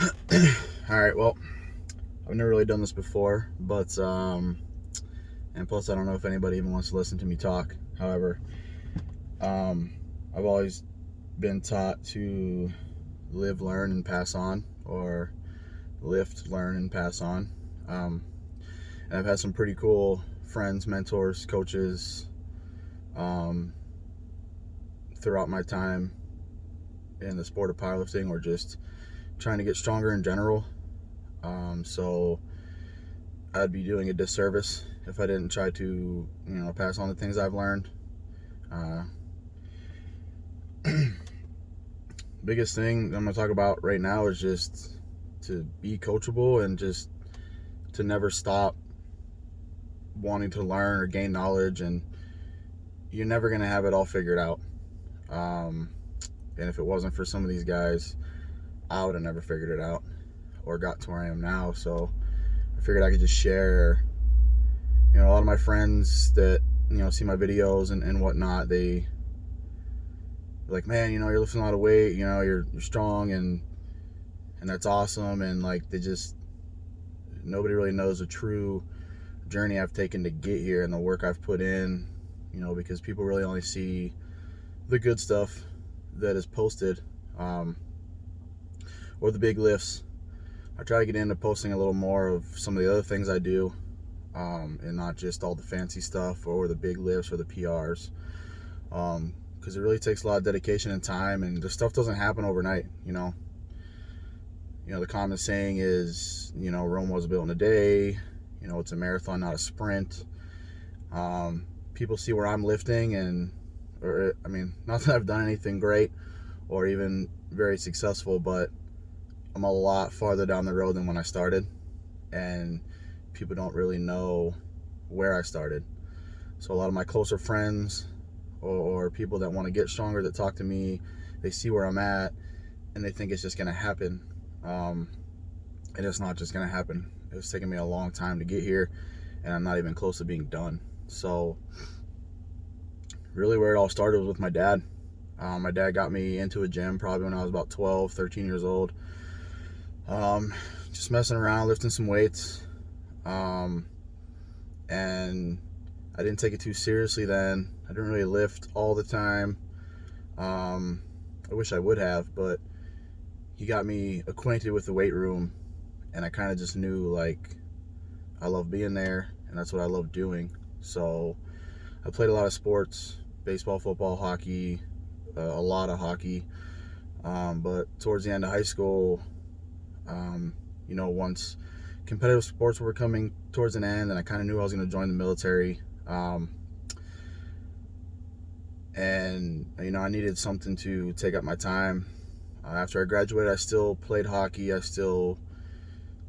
All right, well, I've never really done this before, but and plus I don't know if anybody even wants to listen to me talk. However, um, I've always been taught to live, learn, and pass on, or lift, learn, and pass on. Um, and I've had some pretty cool friends, mentors, coaches um, throughout my time in the sport of powerlifting, or just trying to get stronger in general. So I'd be doing a disservice if I didn't try to, pass on the things I've learned. Uh, Biggest thing I'm going to talk about right now is just to be coachable and just to never stop wanting to learn or gain knowledge. And you're never going to have it all figured out. Um, and if it wasn't for some of these guys, I would have never figured it out or got to where I am now. So I figured I could just share. A lot of my friends that see my videos and whatnot, they like, man, you're lifting a lot of weight, you're strong, and that's awesome. And like, they just, nobody really knows the true journey I've taken to get here and the work I've put in, because people really only see the good stuff that is posted, or the big lifts. I try to get into posting a little more of some of the other things I do, and not just all the fancy stuff or the big lifts or the PRs, because it really takes a lot of dedication and time, and the stuff doesn't happen overnight. The common saying is, Rome wasn't built in a day. It's a marathon, not a sprint. People see where I'm lifting, not that I've done anything great or even very successful, but I'm a lot farther down the road than when I started, and people don't really know where I started. So a lot of my closer friends or people that want to get stronger that talk to me, they see where I'm at and they think it's just going to happen. And it's not just going to happen. It's taken me a long time to get here, and I'm not even close to being done. So really where it all started was with my dad. My dad got me into a gym probably when I was about 12, 13 years old. Just messing around, lifting some weights. And I didn't take it too seriously then. I didn't really lift all the time. I wish I would have, but he got me acquainted with the weight room, and I kind of just knew, like, I love being there, and that's what I love doing. So I played a lot of sports: baseball, football, hockey, a lot of hockey. But towards the end of high school, once competitive sports were coming towards an end, and I kind of knew I was going to join the military. And I needed something to take up my time. After I graduated, I still played hockey. I still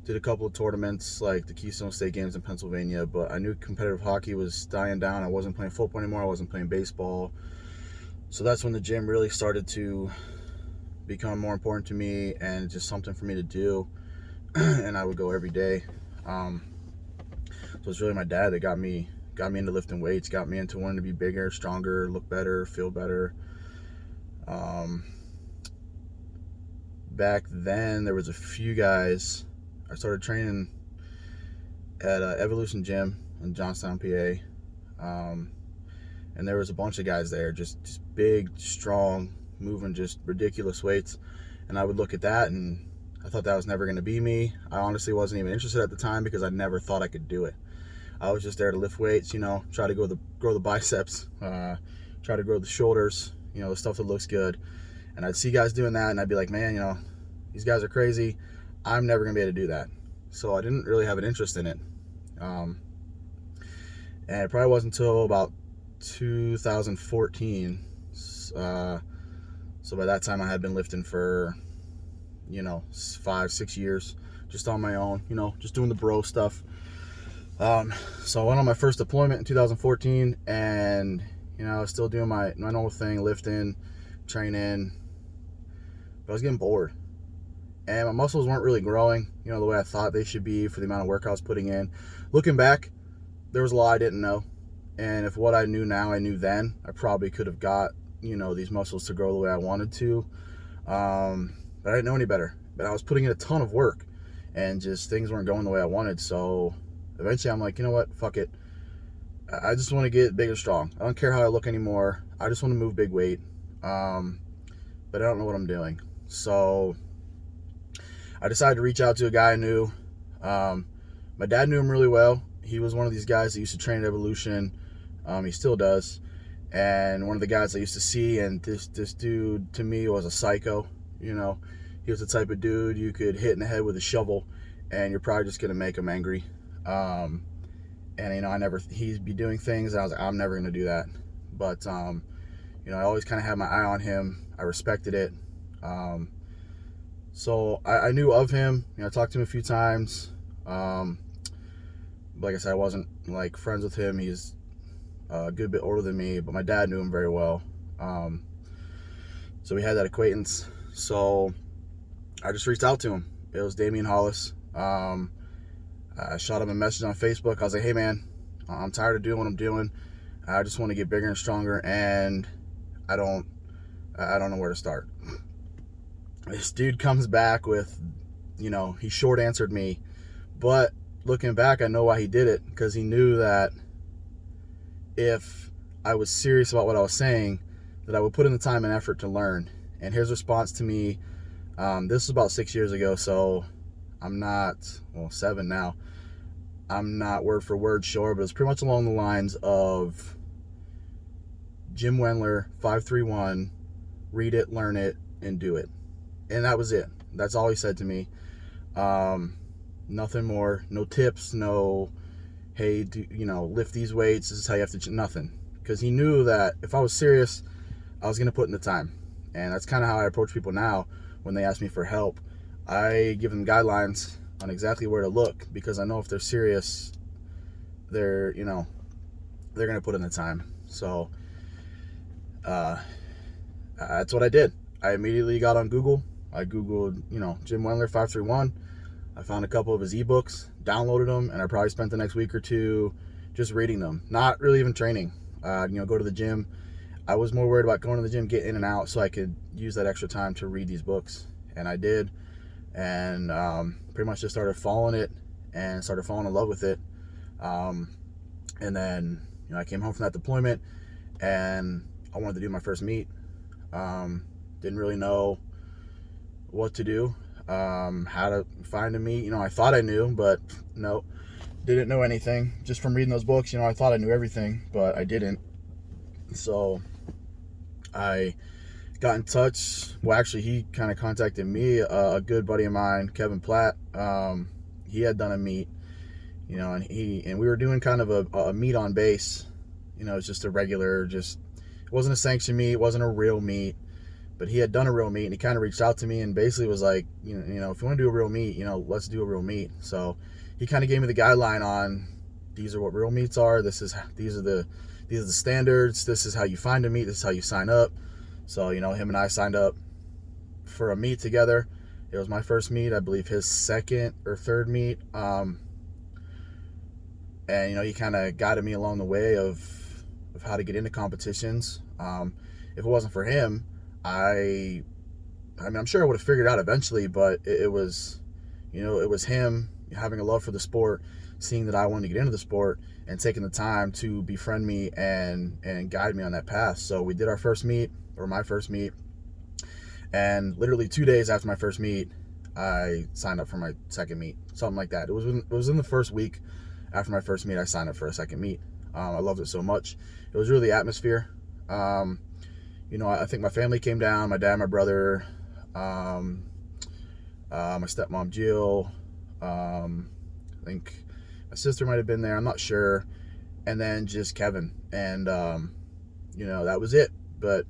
did a couple of tournaments like the Keystone State Games in Pennsylvania, but I knew competitive hockey was dying down. I wasn't playing football anymore. I wasn't playing baseball. So that's when the gym really started to become more important to me and just something for me to do. And I would go every day. So it's really my dad that got me into lifting weights, got me into wanting to be bigger, stronger, look better, feel better. Back then, there was a few guys. I started training at Evolution Gym in Johnstown, PA. And there was a bunch of guys there, just big, strong, moving just ridiculous weights. And I would look at that, and I thought that was never going to be me. I honestly wasn't even interested at the time because I never thought I could do it. I was just there to lift weights, try to grow the biceps, try to grow the shoulders, the stuff that looks good. And I'd see guys doing that, and I'd be like, man, these guys are crazy. I'm never going to be able to do that. So I didn't really have an interest in it. And it probably wasn't until about 2014. So by that time, I had been lifting for, 5-6 years, just on my own, just doing the bro stuff. So I went on my first deployment in 2014, and I was still doing my normal thing, lifting, training, but I was getting bored, and my muscles weren't really growing, the way I thought they should be for the amount of work I was putting in. Looking back, there was a lot I didn't know, and if what I knew now I knew then, I probably could have got these muscles to grow the way I wanted to, but I didn't know any better. but I was putting in a ton of work, and just things weren't going the way I wanted. So eventually I'm like, you know what, fuck it. I just want to get big and strong. I don't care how I look anymore. I just want to move big weight. But I don't know what I'm doing. So I decided to reach out to a guy I knew. My dad knew him really well. He was one of these guys that used to train at Evolution. He still does. And one of the guys I used to see, and this dude to me was a psycho. You know, he was the type of dude you could hit in the head with a shovel, and you're probably just gonna make him angry. And you know, he'd be doing things, and I was like, I'm never gonna do that. But you know, I always kind of had my eye on him. I respected it. So I knew of him. You know, I talked to him a few times. Like I said, I wasn't like friends with him. He's a good bit older than me, but my dad knew him very well. So we had that acquaintance. So I just reached out to him. It was Damian Hollis. I shot him a message on Facebook. I was like, hey man, I'm tired of doing what I'm doing. I just want to get bigger and stronger, and I don't know where to start. This dude comes back with, you know, he short answered me, but looking back, I know why he did it, because he knew that if I was serious about what I was saying, that I would put in the time and effort to learn. And his response to me, this was about 6 years ago, so I'm not, well, 7 now. I'm not word for word sure, but it's pretty much along the lines of Jim Wendler, 531, read it, learn it, and do it. And that was it. That's all he said to me. Nothing more. No tips. No, hey, lift these weights. This is how you have to. Nothing. Because he knew that if I was serious, I was going to put in the time. And that's kind of how I approach people now when they ask me for help. I give them guidelines on exactly where to look, because I know if they're serious, they're going to put in the time. So that's what I did. I immediately got on Google. I Googled, Jim Wendler 531. I found a couple of his ebooks, downloaded them, and I probably spent the next week or two just reading them. Not really even training. Go to the gym. I was more worried about going to the gym, get in and out, so I could use that extra time to read these books. And I did. And pretty much just started following it and started falling in love with it. And then, I came home from that deployment, and I wanted to do my first meet. Didn't really know what to do, how to find a meet. I thought I knew, but no, didn't know anything. Just from reading those books, I thought I knew everything, but I didn't. So I got in touch. Well, actually, he kind of contacted me. A good buddy of mine, Kevin Platt, he had done a meet, and we were doing kind of a meet on base. It's just a regular, it wasn't a sanctioned meet, it wasn't a real meet. But he had done a real meet, and he kind of reached out to me and basically was like, if you want to do a real meet, let's do a real meet. So he kind of gave me the guideline on, these are what real meets are. These are the standards. This is how you find a meet. This is how you sign up. So, him and I signed up for a meet together. It was my first meet, I believe his second or third meet. And, he kind of guided me along the way of how to get into competitions. If it wasn't for him, I'm sure I would have figured it out eventually, but it was him having a love for the sport, seeing that I wanted to get into the sport, and taking the time to befriend me and guide me on that path. So we did our first meet, or my first meet, and literally 2 days after my first meet, I signed up for my second meet, something like that. It was in the first week after my first meet, I signed up for a second meet. I loved it so much. It was really the atmosphere. I think my family came down, my dad, my brother, my stepmom, Jill, I think my sister might have been there, I'm not sure, and then just Kevin, and, that was it. But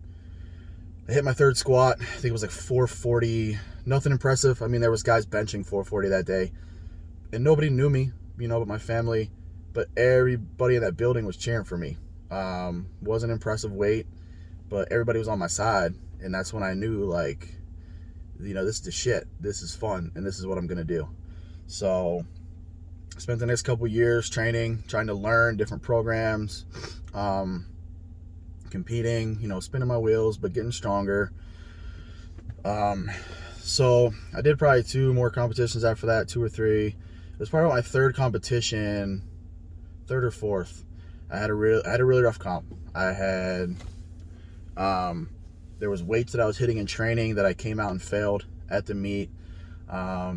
I hit my third squat, I think it was like 440, nothing impressive. There was guys benching 440 that day, and nobody knew me, but my family, but everybody in that building was cheering for me. Wasn't impressive weight, but everybody was on my side, and that's when I knew, this is the shit. This is fun, and this is what I'm gonna do. So I spent the next couple years training, trying to learn different programs, competing, spinning my wheels, but getting stronger. So I did probably 2 more competitions after that, 2 or 3. It was probably my 3rd competition, 3rd or 4th. I had a really rough comp. I had there was weights that I was hitting in training that I came out and failed at the meet. I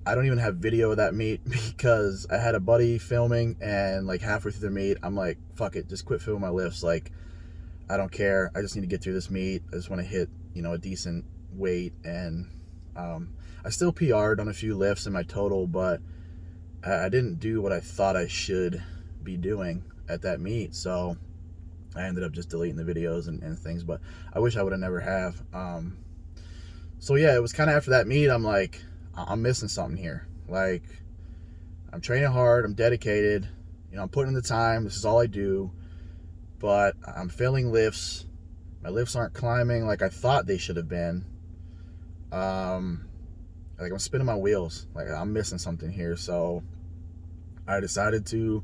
don't even have video of that meet because I had a buddy filming, and like halfway through the meet, I'm like, fuck it, just quit filming my lifts. Like, I don't care. I just need to get through this meet. I just want to hit, a decent weight. And I still PR'd on a few lifts in my total, but I didn't do what I thought I should be doing at that meet. So I ended up just deleting the videos and things, but I wish I would have never have. So yeah, it was kind of after that meet, I'm like, I'm missing something here. Like, I'm training hard, I'm dedicated, I'm putting in the time, this is all I do, but I'm failing lifts. My lifts aren't climbing like I thought they should have been. Like, I'm spinning my wheels. Like, I'm missing something here. So I decided to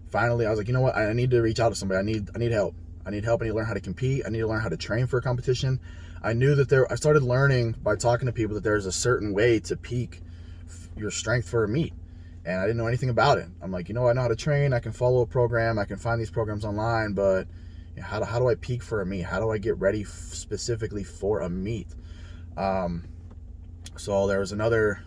finally, I was like, you know what? I need to reach out to somebody. I need help. I need help. I need to learn how to compete. I need to learn how to train for a competition. I knew that I started learning by talking to people that there's a certain way to peak your strength for a meet. And I didn't know anything about it. I'm like, I know how to train. I can follow a program. I can find these programs online, but how do I peak for a meet? How do I get ready specifically for a meet? So there was another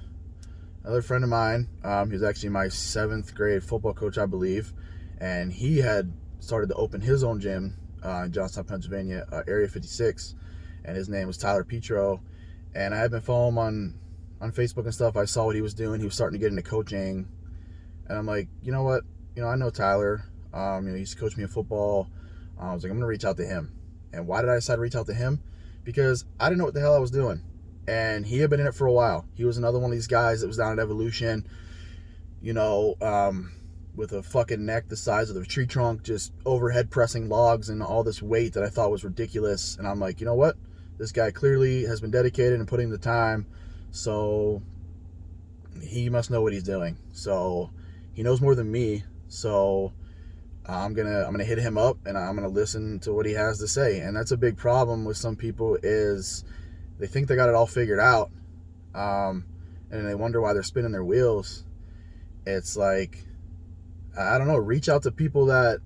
friend of mine. He was actually my 7th grade football coach, I believe. And he had started to open his own gym in Johnstown, Pennsylvania, Area 56. And his name was Tyler Petro. And I had been following him on Facebook and stuff. I saw what he was doing. He was starting to get into coaching. And I'm like, you know what? I know Tyler. He used to coach me in football. I was like, I'm going to reach out to him. And why did I decide to reach out to him? Because I didn't know what the hell I was doing. And he had been in it for a while. He was another one of these guys that was down at Evolution, with a fucking neck the size of the tree trunk, just overhead pressing logs and all this weight that I thought was ridiculous. And I'm like, you know what? This guy clearly has been dedicated and putting the time, so he must know what he's doing. So he knows more than me. So I'm gonna hit him up and I'm gonna listen to what he has to say. And that's a big problem with some people, is they think they got it all figured out, and they wonder why they're spinning their wheels. It's like, I don't know, reach out to people that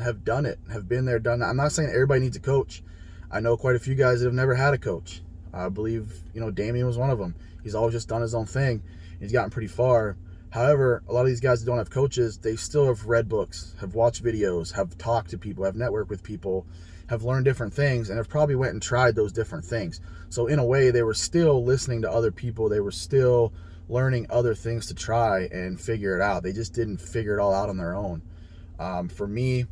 have done it, have been there, done that. I'm not saying everybody needs a coach. I know quite a few guys that have never had a coach. I believe, Damien was one of them. He's always just done his own thing. He's gotten pretty far. However, a lot of these guys that don't have coaches, they still have read books, have watched videos, have talked to people, have networked with people, have learned different things, and have probably went and tried those different things. So in a way, they were still listening to other people. They were still learning other things to try and figure it out. They just didn't figure it all out on their own. For me,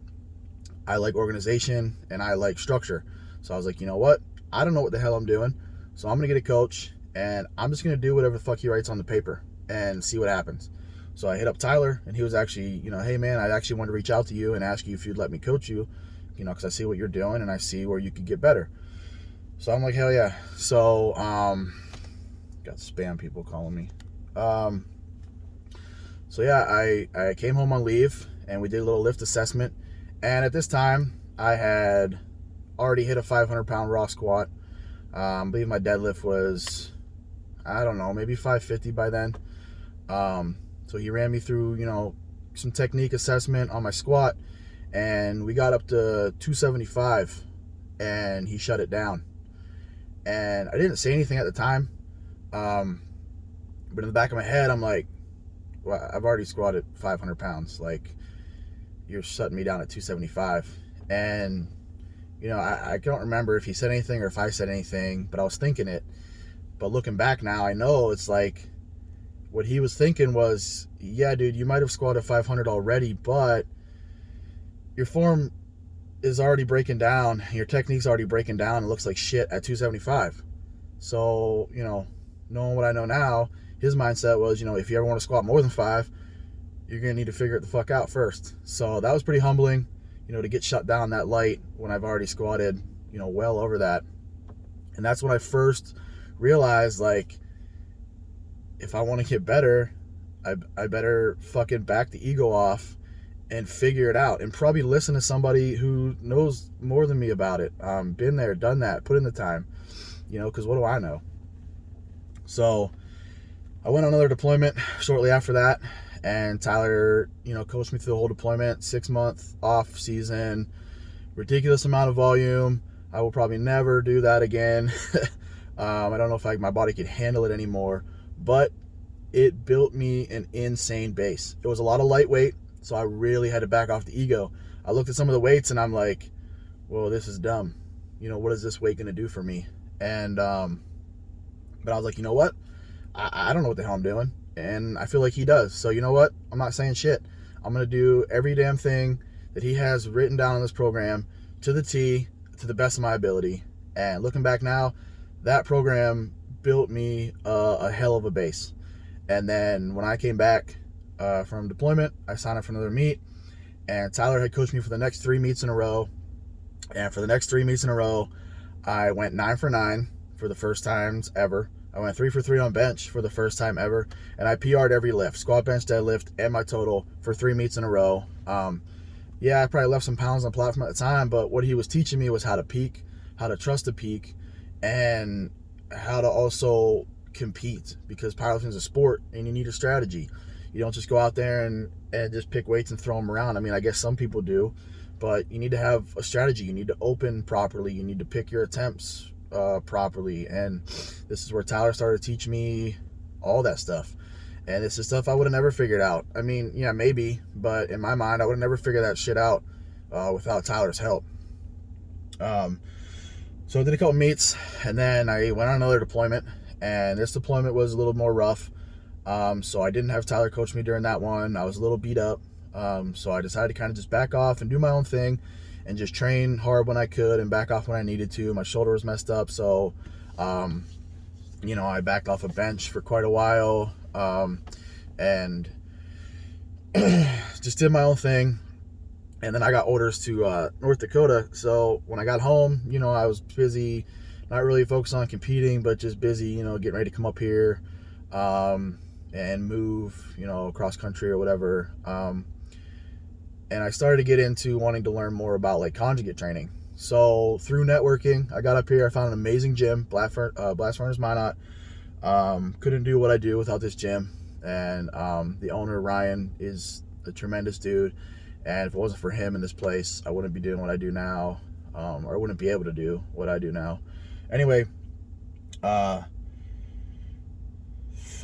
I like organization and I like structure. So I was like, you know what? I don't know what the hell I'm doing. So I'm going to get a coach and I'm just going to do whatever the fuck he writes on the paper and see what happens. So I hit up Tyler, and he was actually, hey man, I actually wanted to reach out to you and ask you if you'd let me coach you, because I see what you're doing and I see where you could get better. So I'm like, hell yeah. So, got spam people calling me. So yeah, I came home on leave and we did a little lift assessment. And at this time, I had already hit a 500-pound raw squat. I believe my deadlift was, I don't know, maybe 550 by then. So he ran me through, some technique assessment on my squat, and we got up to 275, and he shut it down. And I didn't say anything at the time, but in the back of my head, I'm like, well, I've already squatted 500 pounds. Like, you're shutting me down at 275. And, I don't remember if he said anything or if I said anything, but I was thinking it. But looking back now, I know it's like, what he was thinking was, yeah, dude, you might have squatted 500 already, but your form is already breaking down. Your technique's already breaking down. It looks like shit at 275. So, knowing what I know now, his mindset was, if you ever want to squat more than 5, you're going to need to figure it the fuck out first. So that was pretty humbling, to get shut down that light when I've already squatted, well over that. And that's when I first realized, like, if I want to get better, I better fucking back the ego off and figure it out, and probably listen to somebody who knows more than me about it. Been there, done that, put in the time. because what do I know? So I went on another deployment shortly after that, and Tyler, coached me through the whole deployment, 6-month off season, ridiculous amount of volume. I will probably never do that again. I don't know if my body could handle it anymore, but it built me an insane base. It was a lot of lightweight, so I really had to back off the ego. I looked at some of the weights and I'm like, well, this is dumb. What is this weight going to do for me? And, but I was like, you know what? I don't know what the hell I'm doing. And I feel like he does. So you know what? I'm not saying shit. I'm going to do every damn thing that he has written down in this program to the T, to the best of my ability. And looking back now, that program built me a hell of a base. And then when I came back from deployment, I signed up for another meet. And Tyler had coached me for the next 3 meets in a row. And for the next 3 meets in a row, I went 9 for 9 for the first times ever. I went 3 for 3 on bench for the first time ever. And I PR'd every lift, squat, bench, deadlift, and my total for 3 meets in a row. Yeah, I probably left some pounds on the platform at the time, but what he was teaching me was how to peak, how to trust the peak, and how to also compete, because powerlifting is a sport and you need a strategy. You don't just go out there and just pick weights and throw them around. I mean, I guess some people do, but you need to have a strategy. You need to open properly. You need to pick your attempts properly. And this is where Tyler started to teach me all that stuff. And this is stuff I would have never figured out. I mean, yeah, maybe, but in my mind, I would have never figured that shit out without Tyler's help. So I did a couple meets, and then I went on another deployment, and this deployment was a little more rough. So I didn't have Tyler coach me during that one. I was a little beat up. So I decided to kind of just back off and do my own thing and just train hard when I could and back off when I needed to. My shoulder was messed up, so I backed off a bench for quite a while, and just did my own thing. And then I got orders to North Dakota. So when I got home, I was busy, not really focused on competing, but just busy, getting ready to come up here and move, across country or whatever. And I started to get into wanting to learn more about like conjugate training. So through networking, I got up here. I found an amazing gym, Blast Furnace Minot. Couldn't do what I do without this gym. And the owner, Ryan, is a tremendous dude. And if it wasn't for him in this place, I wouldn't be doing what I do now, or I wouldn't be able to do what I do now. Anyway, I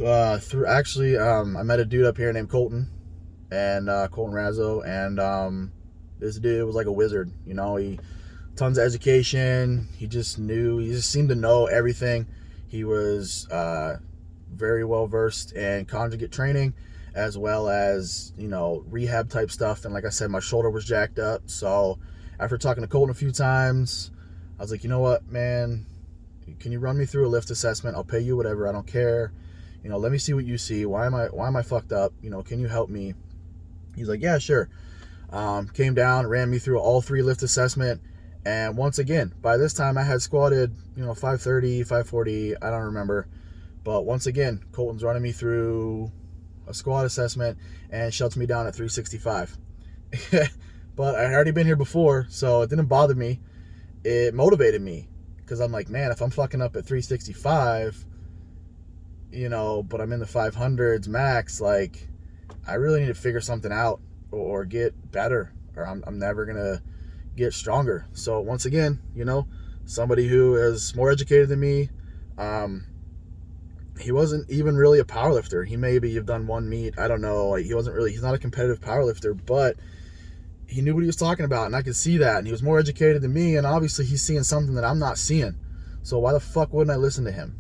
met a dude up here named Colton, and Colton Razzo, and this dude was like a wizard. He tons of education. He just seemed to know everything. He was very well versed in conjugate training, as well as, rehab type stuff. And like I said, my shoulder was jacked up. So after talking to Colton a few times, I was like, you know what, man, can you run me through a lift assessment? I'll pay you whatever. I don't care. Let me see what you see. Why am I fucked up? Can you help me? He's like, yeah, sure. Came down, ran me through all 3 lift assessment. And once again, by this time I had squatted, 530, 540, I don't remember. But once again, Colton's running me through a squat assessment and shuts me down at 365. But I had already been here before, so it didn't bother me. It motivated me, because I'm like, man, if I'm fucking up at 365, but I'm in the 500s max, like, I really need to figure something out or get better, or I'm never gonna get stronger. So once again, somebody who is more educated than me, he wasn't even really a powerlifter. He maybe have done one meet. I don't know. Like, he's not a competitive powerlifter, but he knew what he was talking about, and I could see that. And he was more educated than me, and obviously he's seeing something that I'm not seeing. So why the fuck wouldn't I listen to him?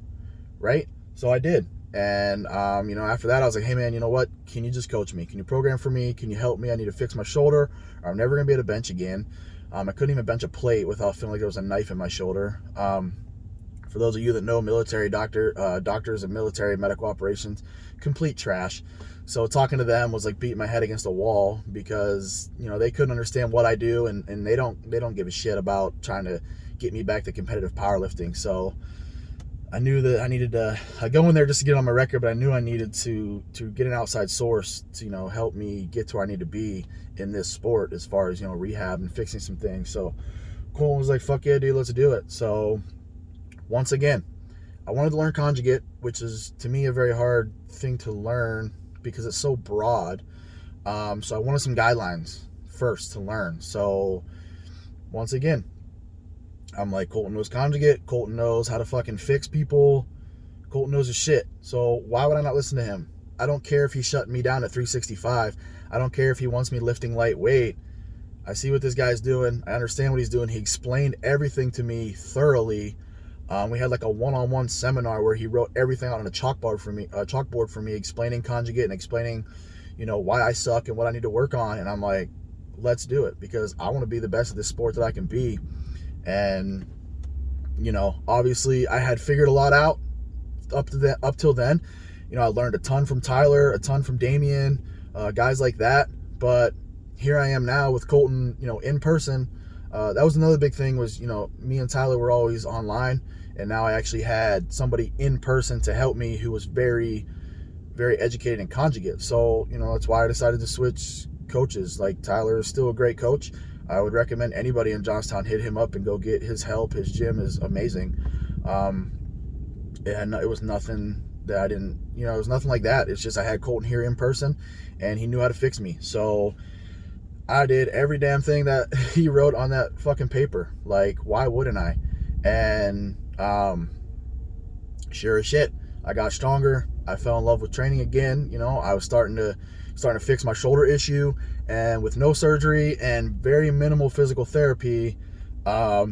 Right? So I did. And, after that, I was like, hey man, you know what? Can you just coach me? Can you program for me? Can you help me? I need to fix my shoulder, or I'm never going to be able to bench again. I couldn't even bench a plate without feeling like there was a knife in my shoulder. For those of you that know military doctors and military medical operations, complete trash. So talking to them was like beating my head against a wall, because they couldn't understand what I do, and they don't give a shit about trying to get me back to competitive powerlifting. So I knew that I needed to go in there just to get on my record, but I knew I needed to get an outside source to help me get to where I need to be in this sport, as far as rehab and fixing some things. So Colin was like, fuck yeah, dude, let's do it. So once again, I wanted to learn conjugate, which is to me a very hard thing to learn because it's so broad. So I wanted some guidelines first to learn. So once again, I'm like, Colton knows conjugate. Colton knows how to fucking fix people. Colton knows his shit. So why would I not listen to him? I don't care if he's shutting me down at 365. I don't care if he wants me lifting lightweight. I see what this guy's doing. I understand what he's doing. He explained everything to me thoroughly. We had like a one-on-one seminar where he wrote everything out on a chalkboard for me, explaining conjugate and explaining, why I suck and what I need to work on. And I'm like, let's do it, because I want to be the best at this sport that I can be. And, obviously I had figured a lot out up till then. I learned a ton from Tyler, a ton from Damien, guys like that. But here I am now with Colton, in person. That was another big thing was, me and Tyler were always online, and now I actually had somebody in person to help me who was very, very educated in conjugate. So, that's why I decided to switch coaches. Like, Tyler is still a great coach. I would recommend anybody in Johnstown hit him up and go get his help. His gym is amazing. And it was nothing that I didn't, it was nothing like that. It's just I had Colton here in person, and he knew how to fix me. So I did every damn thing that he wrote on that fucking paper. Like, why wouldn't I? And sure as shit, I got stronger. I fell in love with training again. I was starting to fix my shoulder issue, and with no surgery and very minimal physical therapy, I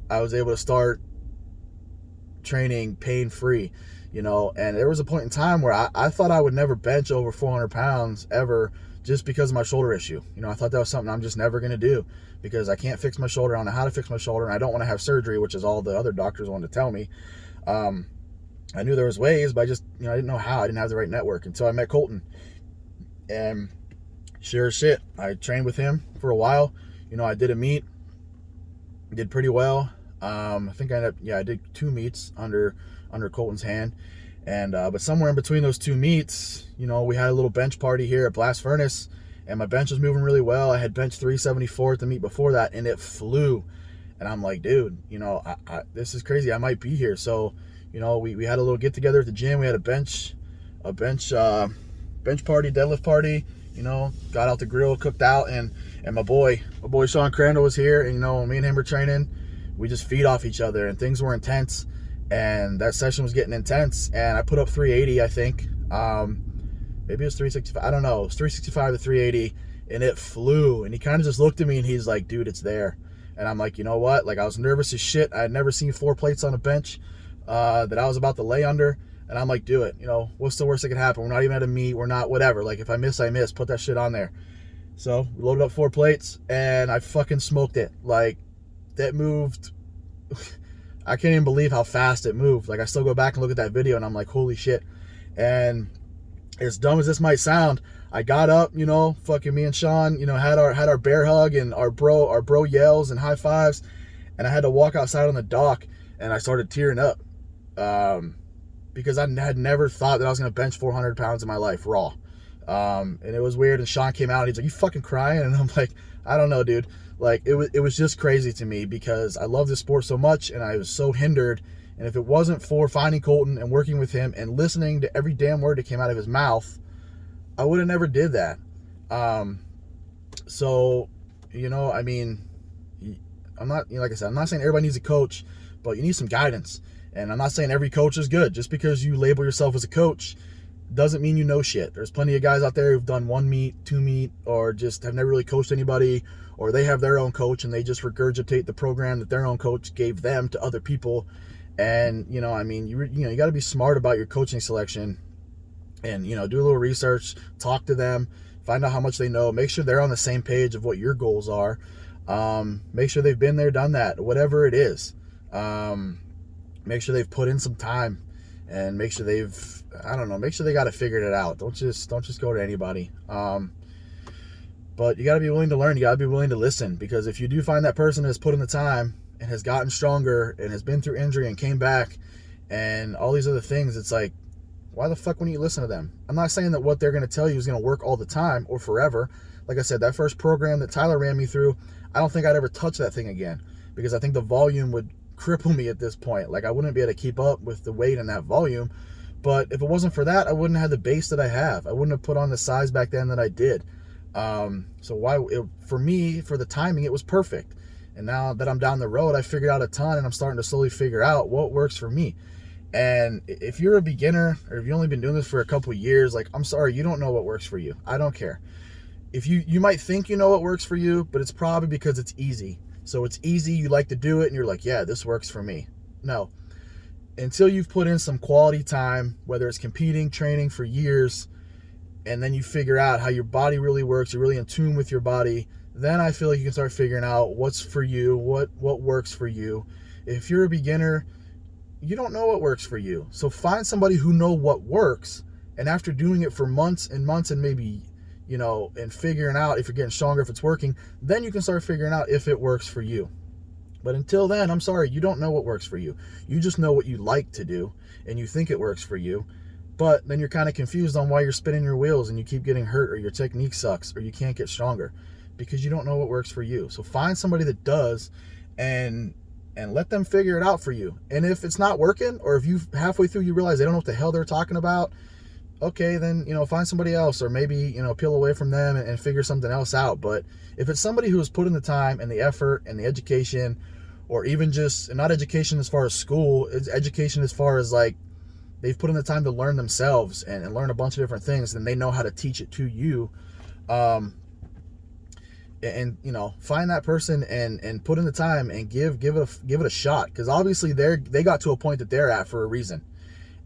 was able to start training pain-free. And there was a point in time where I thought I would never bench over 400 pounds ever, just because of my shoulder issue. I thought that was something I'm just never going to do, because I can't fix my shoulder. I don't know how to fix my shoulder, and I don't want to have surgery, which is all the other doctors wanted to tell me. I knew there was ways, but I just, I didn't know how. I didn't have the right network until I met Colton. And sure as shit, I trained with him for a while. I did a meet, did pretty well. I think I did 2 meets under Colton's hand. And but somewhere in between those 2 meets, we had a little bench party here at Blast Furnace, and my bench was moving really well. I had bench 374 at the meet before that, and it flew. And I'm like, dude, this is crazy. I might be here. So, we had a little get together at the gym. We had a bench party, deadlift party. Got out the grill, cooked out, and my boy Sean Crandall was here, and me and him were training. We just feed off each other, and things were intense. And that session was getting intense, and I put up 380, I think. Maybe it was 365. I don't know. It was 365 to 380, and it flew. And he kind of just looked at me, and he's like, dude, it's there. And I'm like, you know what? Like, I was nervous as shit. I had never seen 4 plates on a bench that I was about to lay under. And I'm like, do it. What's the worst that could happen? We're not even at a meet. We're not whatever. Like, if I miss, I miss. Put that shit on there. So we loaded up 4 plates, and I fucking smoked it. Like, that moved... I can't even believe how fast it moved. Like, I still go back and look at that video, and I'm like, holy shit. And as dumb as this might sound, I got up, fucking me and Sean, had our bear hug and our bro yells and high fives, and I had to walk outside on the dock, and I started tearing up, because I had never thought that I was gonna bench 400 pounds in my life raw. And it was weird. And Sean came out, and he's like, you fucking crying? And I'm like, I don't know, dude. Like, it was just crazy to me, because I love this sport so much, and I was so hindered. And if it wasn't for finding Colton and working with him and listening to every damn word that came out of his mouth, I would have never did that. So, I mean, I'm not, like I said, I'm not saying everybody needs a coach, but you need some guidance. And I'm not saying every coach is good. Just because you label yourself as a coach doesn't mean you know shit. There's plenty of guys out there who've done 1 meet, 2 meet, or just have never really coached anybody, or they have their own coach and they just regurgitate the program that their own coach gave them to other people. And, I mean, you got to be smart about your coaching selection, and, do a little research, talk to them, find out how much they know, make sure they're on the same page of what your goals are. Make sure they've been there, done that, whatever it is. Make sure they've put in some time, and make sure make sure they got it figured it out. Don't just go to anybody. But you got to be willing to learn. You got to be willing to listen, because if you do find that person has put in the time and has gotten stronger and has been through injury and came back and all these other things, it's like, why the fuck wouldn't you listen to them? I'm not saying that what they're going to tell you is going to work all the time or forever. Like I said, that first program that Tyler ran me through, I don't think I'd ever touch that thing again, because I think the volume would cripple me at this point. Like, I wouldn't be able to keep up with the weight and that volume. But if it wasn't for that, I wouldn't have the base that I have. I wouldn't have put on the size back then that I did. For me, for the timing, it was perfect. And now that I'm down the road, I figured out a ton, and I'm starting to slowly figure out what works for me. And if you're a beginner, or if you've only been doing this for a couple of years, like, I'm sorry, you don't know what works for you. I don't care. If you might think you know what works for you, but it's probably because it's easy. So it's easy, you like to do it, and you're like, yeah, this works for me. No. Until you've put in some quality time, whether it's competing, training for years, and then you figure out how your body really works, you're really in tune with your body, then I feel like you can start figuring out what's for you, what works for you. If you're a beginner, you don't know what works for you. So find somebody who know what works, and after doing it for months and months and maybe, and figuring out if you're getting stronger, if it's working, then you can start figuring out if it works for you. But until then, I'm sorry, you don't know what works for you. You just know what you like to do, and you think it works for you. But then you're kind of confused on why you're spinning your wheels and you keep getting hurt, or your technique sucks, or you can't get stronger, because you don't know what works for you. So find somebody that does, and let them figure it out for you. And if it's not working, or if you halfway through you realize they don't know what the hell they're talking about, okay, then, find somebody else, or maybe, peel away from them and figure something else out. But if it's somebody who has put in the time and the effort and the education, or even just, not education as far as school, it's education as far as like, they've put in the time to learn themselves and learn a bunch of different things, and they know how to teach it to you. Find that person and put in the time and give it a shot, because obviously they got to a point that they're at for a reason,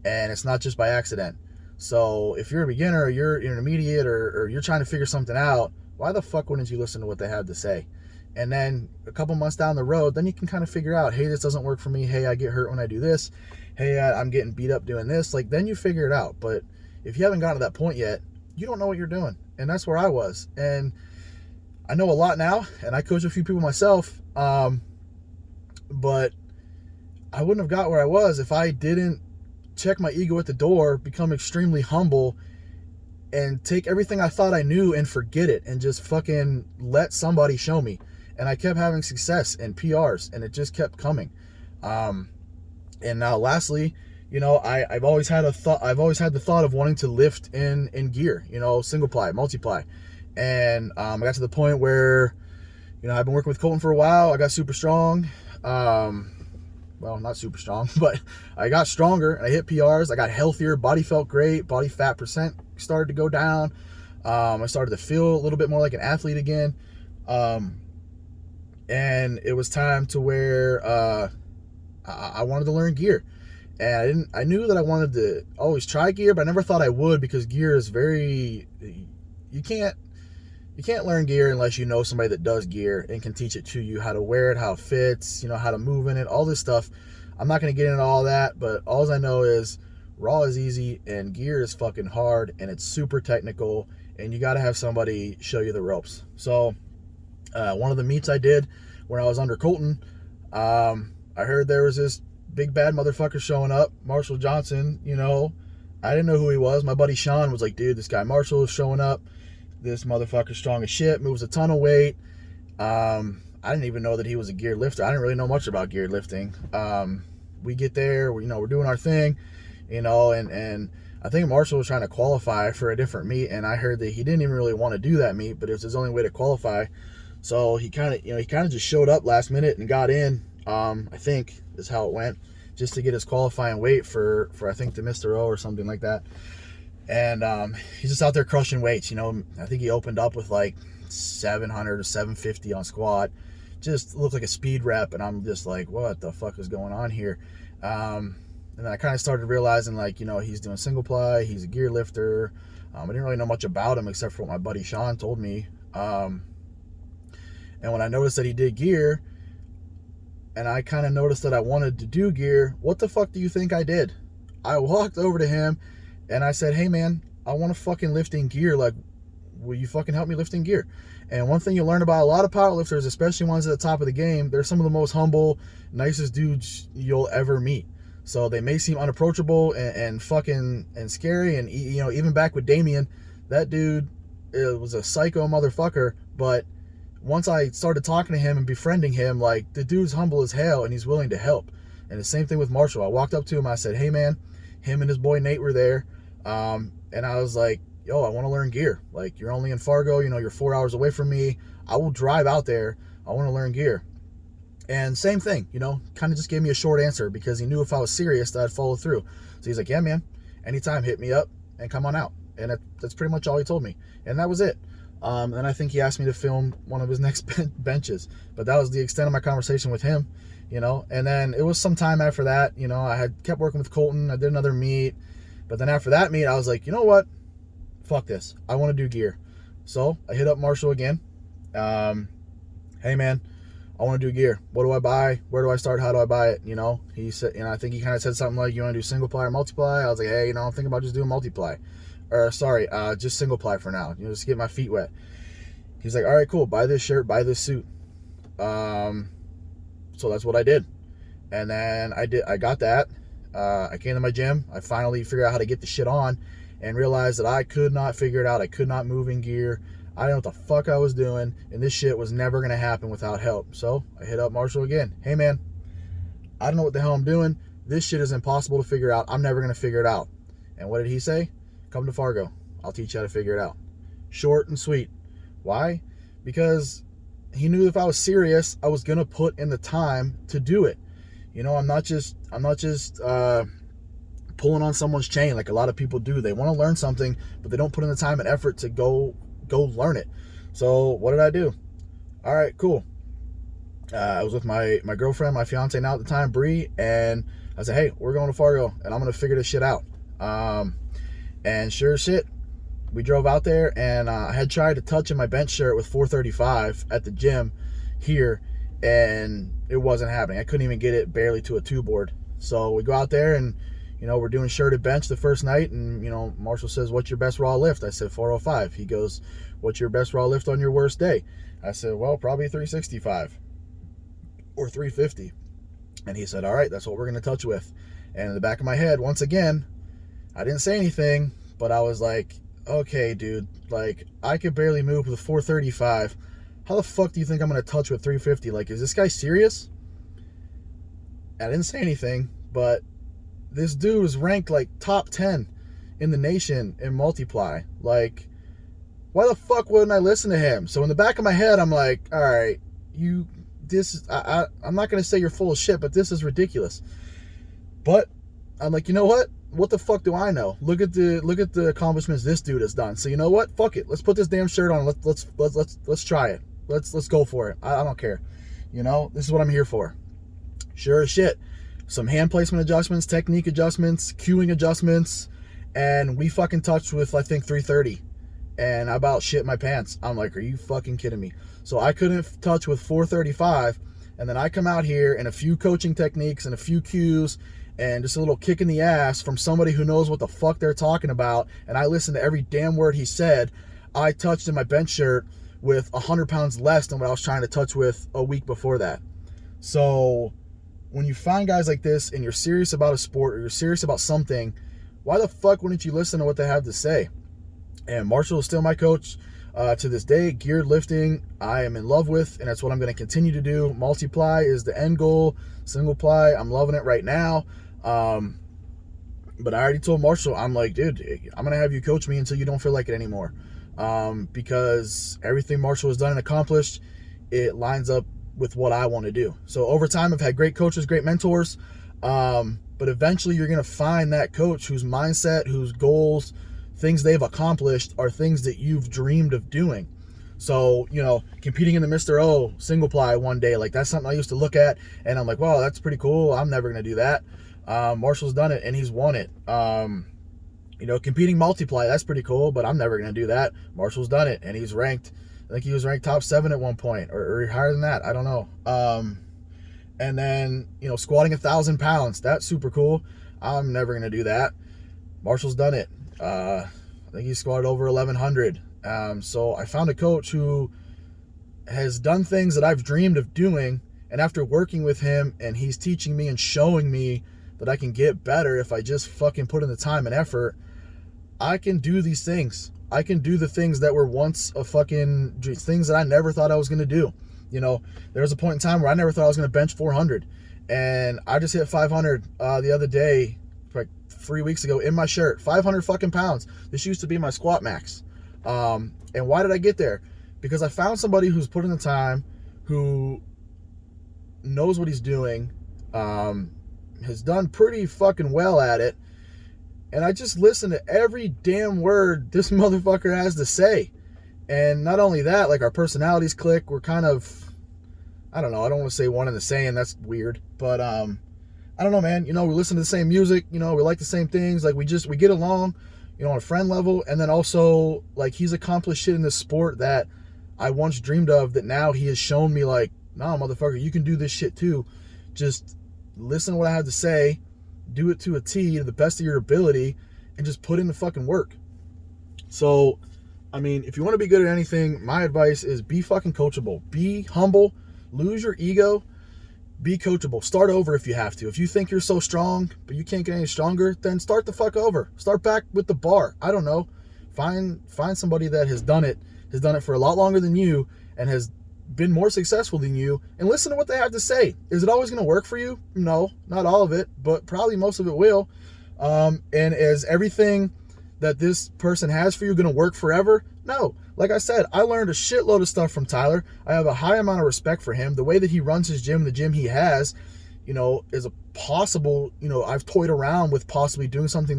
and it's not just by accident. So if you're a beginner, or you're intermediate, or you're trying to figure something out, why the fuck wouldn't you listen to what they have to say? And then a couple months down the road, then you can kind of figure out, hey, this doesn't work for me. Hey, I get hurt when I do this. Hey, I'm getting beat up doing this. Like, then you figure it out. But if you haven't gotten to that point yet, you don't know what you're doing. And that's where I was. And I know a lot now, and I coach a few people myself. But I wouldn't have got where I was if I didn't check my ego at the door, become extremely humble, and take everything I thought I knew and forget it, and just fucking let somebody show me. And I kept having success and PRs, and it just kept coming. And now lastly, I've always had the thought of wanting to lift in gear, single ply, multiply. And I got to the point where, I've been working with Colton for a while. I got super strong. Well, not super strong, but I got stronger, and I hit PRs. I got healthier. Body felt great. Body fat percent started to go down. I started to feel a little bit more like an athlete again. And it was time to where I wanted to learn gear. And I knew that I wanted to always try gear, but I never thought I would, because gear is you can't learn gear unless you know somebody that does gear and can teach it to you, how to wear it, how it fits, how to move in it, all this stuff. I'm not going to get into all that, but all I know is raw is easy and gear is fucking hard, and it's super technical, and you got to have somebody show you the ropes. So one of the meets I did when I was under Colton, I heard there was this big bad motherfucker showing up, Marshall Johnson. I didn't know who he was. My buddy Sean was like, dude, this guy Marshall is showing up. This motherfucker's strong as shit, moves a ton of weight. I didn't even know that he was a gear lifter. I didn't really know much about gear lifting. We get there, we're doing our thing, and I think Marshall was trying to qualify for a different meet, and I heard that he didn't even really want to do that meet, but it was his only way to qualify. So he kind of just showed up last minute and got in. I think is how it went, just to get his qualifying weight for I think the Mr. O or something like that. And he's just out there crushing weights. I think he opened up with like 700 or 750 on squat. Just looked like a speed rep, and I'm just like, what the fuck is going on here? And then I kind of started realizing, like, he's doing single ply, he's a gear lifter. I didn't really know much about him except for what my buddy Sean told me. And when I noticed that he did gear, and I kind of noticed that I wanted to do gear, what the fuck do you think I did? I walked over to him and I said, hey man, I want to fucking lift in gear. Like, will you fucking help me lift in gear? And one thing you learn about a lot of powerlifters, especially ones at the top of the game, they're some of the most humble, nicest dudes you'll ever meet. So they may seem unapproachable and fucking and scary. And, even back with Damien, that dude was a psycho motherfucker. But once I started talking to him and befriending him, like, the dude's humble as hell and he's willing to help. And the same thing with Marshall. I walked up to him, I said, hey man, him and his boy Nate were there. And I was like, yo, I want to learn gear. Like, you're only in Fargo, you know, you're 4 hours away from me. I will drive out there. I want to learn gear. And same thing, you know, kind of just gave me a short answer because he knew if I was serious that I'd follow through. So he's like, yeah, man, anytime, hit me up and come on out. And that's pretty much all he told me. And that was it. And I think he asked me to film one of his next benches. But that was the extent of my conversation with him, you know. And then it was some time after that, you know, I had kept working with Colton. I did another meet. But then after that meet, I was like, you know what? Fuck this. I want to do gear. So I hit up Marshall again. Hey, man, I want to do gear. What do I buy? Where do I start? How do I buy it? You know, he said, you know, I think he kind of said something like, you want to do single ply or multiply? I was like, hey, you know, I'm thinking about just doing multiply. Or sorry, just single ply for now. You know, just get my feet wet. He's like, all right, cool. Buy this shirt, buy this suit. So that's what I did. And then I got that. I came to my gym. I finally figured out how to get the shit on and realized that I could not figure it out. I could not move in gear. I didn't know what the fuck I was doing, and this shit was never going to happen without help. So I hit up Marshall again. Hey, man, I don't know what the hell I'm doing. This shit is impossible to figure out. I'm never going to figure it out. And what did he say? Come to Fargo. I'll teach you how to figure it out. Short and sweet. Why? Because he knew if I was serious, I was going to put in the time to do it. You know, I'm not just pulling on someone's chain like a lot of people do. They want to learn something, but they don't put in the time and effort to go learn it. So what did I do? All right, cool. I was with my girlfriend, my fiance now at the time, Bree, and I said, hey, we're going to Fargo, and I'm going to figure this shit out. And sure as shit, we drove out there, and I had tried to touch in my bench shirt with 435 at the gym here, and it wasn't happening. I couldn't even get it barely to a 2 board. So we go out there, and you know, we're doing shirted bench the first night, and you know, Marshall says, what's your best raw lift? I said 405. He goes, what's your best raw lift on your worst day? I said, well, probably 365 or 350. And he said, all right, that's what we're going to touch with. And in the back of my head, once again, I didn't say anything, but I was like, okay, dude, like, I could barely move with 435. How the fuck do you think I'm going to touch with 350? Like, is this guy serious? I didn't say anything, but this dude was ranked like top 10 in the nation in multiply. Like, why the fuck wouldn't I listen to him? So in the back of my head, I'm like, all right, I'm not going to say you're full of shit, but this is ridiculous. But I'm like, you know what? What the fuck do I know? Look at the accomplishments this dude has done. So you know what? Fuck it. Let's put this damn shirt on. Let's try it. Let's go for it. I don't care. You know, this is what I'm here for. Sure as shit. Some hand placement adjustments, technique adjustments, cueing adjustments, and we fucking touched with, I think, 330. And I about shit my pants. I'm like, are you fucking kidding me? So I couldn't touch with 435, and then I come out here and a few coaching techniques and a few cues and just a little kick in the ass from somebody who knows what the fuck they're talking about, and I listened to every damn word he said. I touched in my bench shirt with 100 pounds less than what I was trying to touch with a week before that. So when you find guys like this and you're serious about a sport or you're serious about something, why the fuck wouldn't you listen to what they have to say? And Marshall is still my coach to this day. Geared lifting, I am in love with, and that's what I'm going to continue to do. Multiply is the end goal. Single ply, I'm loving it right now. But I already told Marshall, I'm like, dude, I'm going to have you coach me until you don't feel like it anymore. Because everything Marshall has done and accomplished, it lines up with what I want to do. So over time, I've had great coaches, great mentors. But eventually you're going to find that coach whose mindset, whose goals, things they've accomplished are things that you've dreamed of doing. So, you know, competing in the Mr. O single ply one day, like that's something I used to look at and I'm like, wow, that's pretty cool. I'm never going to do that. Marshall's done it and he's won it. You know, competing multiply, that's pretty cool, but I'm never going to do that. Marshall's done it and he's ranked, I think he was ranked top 7 at one point or higher than that. I don't know. And then, you know, squatting 1,000 pounds, that's super cool. I'm never going to do that. Marshall's done it. I think he squatted over 1,100. So I found a coach who has done things that I've dreamed of doing. And after working with him and he's teaching me and showing me that I can get better if I just fucking put in the time and effort, I can do these things. I can do the things that were once a fucking things that I never thought I was going to do. You know, there was a point in time where I never thought I was going to bench 400. And I just hit 500 the other day, like 3 weeks ago, in my shirt. 500 fucking pounds. This used to be my squat max. And why did I get there? Because I found somebody who's put in the time, who knows what he's doing, has done pretty fucking well at it, and I just listen to every damn word this motherfucker has to say. And not only that, like, our personalities click. We're kind of, I don't know, I don't want to say one and the same, that's weird, but I don't know, man. You know, we listen to the same music, you know, we like the same things, like, we get along, you know, on a friend level. And then also, like, he's accomplished shit in this sport that I once dreamed of, that now he has shown me, like, nah, motherfucker, you can do this shit too. Just listen to what I have to say, do it to a T, to the best of your ability, and just put in the fucking work. So, I mean, if you want to be good at anything, my advice is be fucking coachable. Be humble, lose your ego, be coachable. Start over if you have to. If you think you're so strong, but you can't get any stronger, then start the fuck over. Start back with the bar. I don't know. Find somebody that has done it for a lot longer than you, and has been more successful than you, and listen to what they have to say. Is it always going to work for you? No, not all of it, but probably most of it will. And is everything that this person has for you going to work forever? No. Like I said, I learned a shitload of stuff from Tyler. I have a high amount of respect for him. The way that he runs his gym, the gym he has, you know, is a possible, you know, I've toyed around with possibly doing something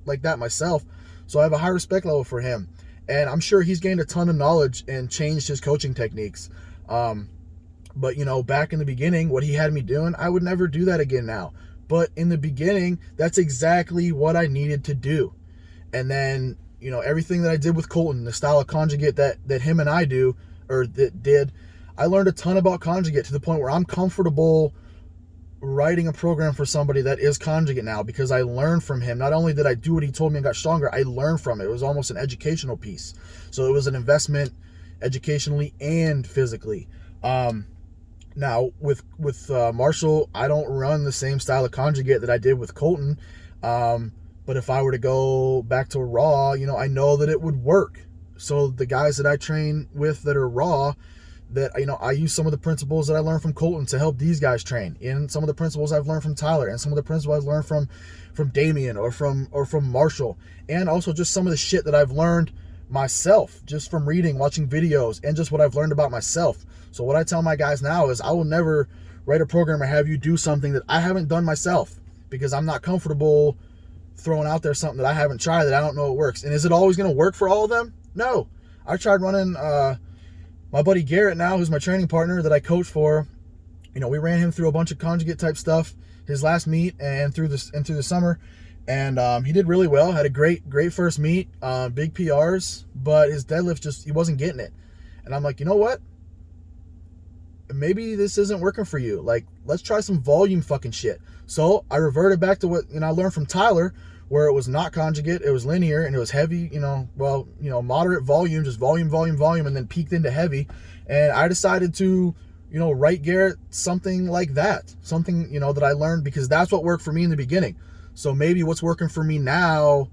like that myself. So I have a high respect level for him. And I'm sure he's gained a ton of knowledge and changed his coaching techniques. But, you know, back in the beginning, what he had me doing, I would never do that again now. But in the beginning, that's exactly what I needed to do. And then, you know, everything that I did with Colton, the style of conjugate that him and I do, or that did, I learned a ton about conjugate, to the point where I'm comfortable writing a program for somebody that is conjugate now, because I learned from him. Not only did I do what he told me and got stronger, I learned from it. It was almost an educational piece. So it was an investment educationally and physically. Now with Marshall, I don't run the same style of conjugate that I did with Colton. But if I were to go back to raw, you know, I know that it would work. So the guys that I train with that are raw, that, you know, I use some of the principles that I learned from Colton to help these guys train, and some of the principles I've learned from Tyler, and some of the principles I've learned from Damien or from Marshall, and also just some of the shit that I've learned myself just from reading, watching videos, and just what I've learned about myself. So what I tell my guys now is I will never write a program or have you do something that I haven't done myself, because I'm not comfortable throwing out there something that I haven't tried, that I don't know it works. And is it always going to work for all of them? No. I tried running my buddy Garrett now, who's my training partner that I coach for. You know, we ran him through a bunch of conjugate type stuff his last meet and through the summer, and he did really well. Had a great first meet, big PRs, but his deadlift he wasn't getting it. And I'm like, you know what? Maybe this isn't working for you. Like, let's try some volume fucking shit. So I reverted back to what, you know, I learned from Tyler, where it was not conjugate, it was linear, and it was heavy, you know, well, you know, moderate volume, just volume, and then peaked into heavy. And I decided to, you know, write Garrett something like that, something, you know, that I learned, because that's what worked for me in the beginning. So maybe what's working for me now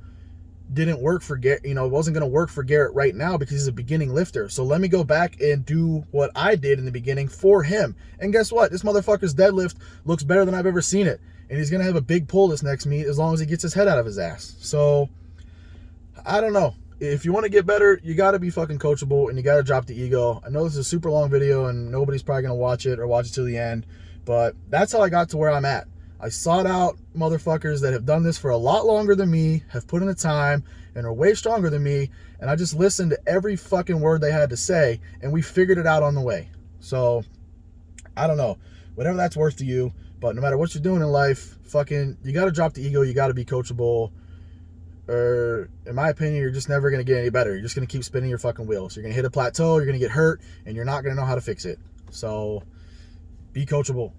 didn't work for Garrett, you know, it wasn't going to work for Garrett right now because he's a beginning lifter. So let me go back and do what I did in the beginning for him. And guess what? This motherfucker's deadlift looks better than I've ever seen it. And he's going to have a big pull this next meet as long as he gets his head out of his ass. So, I don't know. If you want to get better, you got to be fucking coachable, and you got to drop the ego. I know this is a super long video and nobody's probably going to watch it or watch it till the end, but that's how I got to where I'm at. I sought out motherfuckers that have done this for a lot longer than me, have put in the time, and are way stronger than me, and I just listened to every fucking word they had to say, and we figured it out on the way. So, I don't know. Whatever that's worth to you, but no matter what you're doing in life, fucking, you got to drop the ego, you got to be coachable, or, in my opinion, you're just never going to get any better. You're just going to keep spinning your fucking wheels. You're going to hit a plateau, you're going to get hurt, and you're not going to know how to fix it. So, be coachable.